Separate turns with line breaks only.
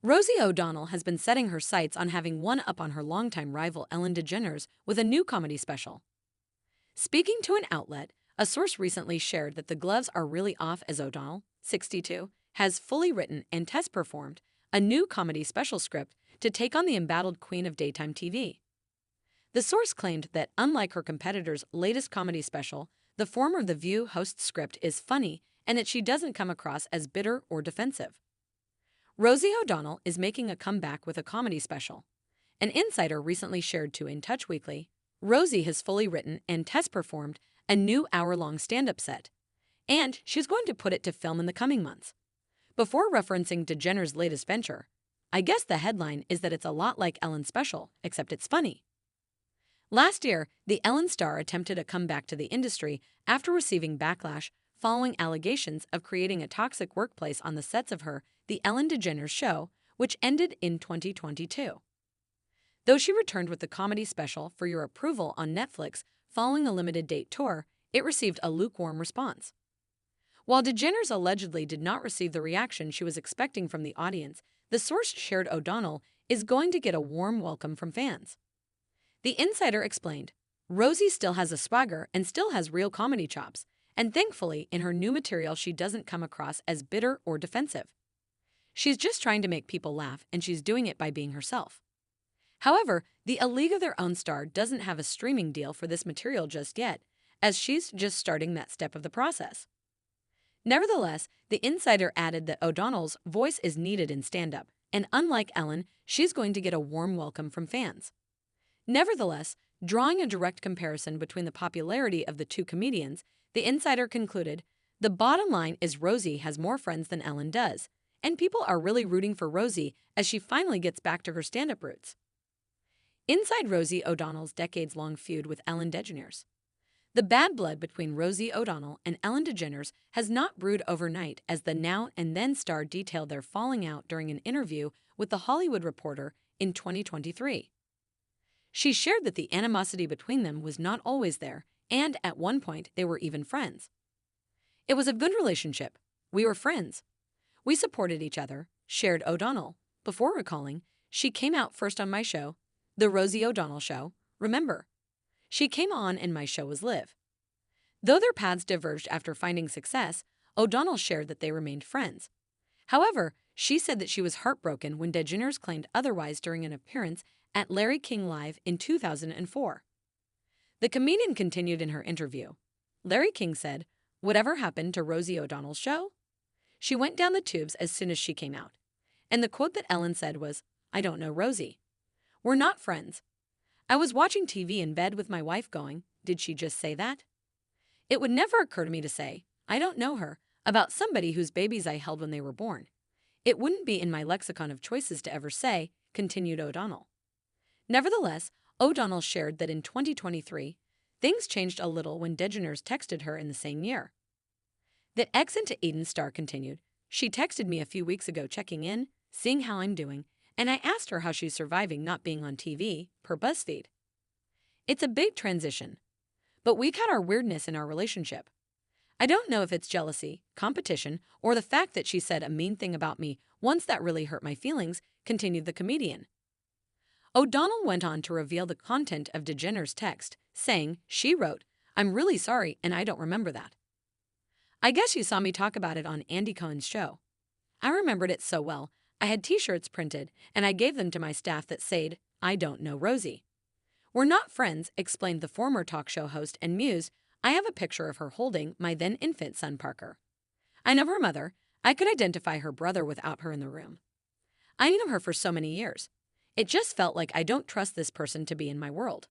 Rosie O'Donnell has been setting her sights on having one up on her longtime rival Ellen DeGeneres with a new comedy special. Speaking to an outlet, a source recently shared that the gloves are really off as O'Donnell, 62, has fully written and test performed a new comedy special script to take on the embattled queen of daytime TV. The source claimed that unlike her competitor's latest comedy special, the former The View host script is funny and that she doesn't come across as bitter or defensive. Rosie O'Donnell is making a comeback with a comedy special. An insider recently shared to In Touch Weekly, Rosie has fully written and test performed a new hour-long stand-up set, and she's going to put it to film in the coming months. Before referencing DeGeneres' latest venture, I guess the headline is that it's a lot like Ellen's special, except it's funny. Last year, the Ellen star attempted a comeback to the industry after receiving backlash following allegations of creating a toxic workplace on the sets of her The Ellen DeGeneres Show, which ended in 2022. Though she returned with the comedy special for your approval on Netflix following a limited date tour, it received a lukewarm response. While DeGeneres allegedly did not receive the reaction she was expecting from the audience, the source shared O'Donnell is going to get a warm welcome from fans. The insider explained, Rosie still has a swagger and still has real comedy chops, and thankfully in her new material she doesn't come across as bitter or defensive. She's just trying to make people laugh, and she's doing it by being herself. However, the A League of Their Own star doesn't have a streaming deal for this material just yet, as she's just starting that step of the process. Nevertheless, the insider added that O'Donnell's voice is needed in stand-up, and unlike Ellen, she's going to get a warm welcome from fans. Nevertheless, drawing a direct comparison between the popularity of the two comedians, the insider concluded, the bottom line is Rosie has more friends than Ellen does, and people are really rooting for Rosie as she finally gets back to her stand-up roots. Inside Rosie O'Donnell's decades-long feud with Ellen DeGeneres. The bad blood between Rosie O'Donnell and Ellen DeGeneres has not brewed overnight, as the Now and Then star detailed their falling out during an interview with The Hollywood Reporter in 2023. She shared that the animosity between them was not always there, and at one point they were even friends. It was a good relationship. We were friends. We supported each other, shared O'Donnell, before recalling, she came out first on my show, The Rosie O'Donnell Show, remember? She came on and my show was live. Though their paths diverged after finding success, O'Donnell shared that they remained friends. However, she said that she was heartbroken when DeGeneres claimed otherwise during an appearance at Larry King Live in 2004. The comedian continued in her interview. Larry King said, "Whatever happened to Rosie O'Donnell's show? She went down the tubes as soon as she came out." And the quote that Ellen said was, "I don't know Rosie. We're not friends. I was watching TV in bed with my wife going, did she just say that? It would never occur to me to say, I don't know her, about somebody whose babies I held when they were born. It wouldn't be in my lexicon of choices to ever say," continued O'Donnell. Nevertheless, O'Donnell shared that in 2023, things changed a little when DeGeneres texted her in the same year. That X into Eden star continued, "She texted me a few weeks ago checking in, seeing how I'm doing, and I asked her how she's surviving not being on TV, per BuzzFeed. It's a big transition. But we had our weirdness in our relationship. I don't know if it's jealousy, competition, or the fact that she said a mean thing about me once that really hurt my feelings," continued the comedian. O'Donnell went on to reveal the content of DeGeneres' text, saying, she wrote, "I'm really sorry and I don't remember that. I guess you saw me talk about it on Andy Cohen's show. I remembered it so well, I had t-shirts printed and I gave them to my staff that said, I don't know Rosie. We're not friends," explained the former talk show host and mused, "I have a picture of her holding my then infant son Parker. I know her mother. I could identify her brother without her in the room. I knew her for so many years. It just felt like I don't trust this person to be in my world."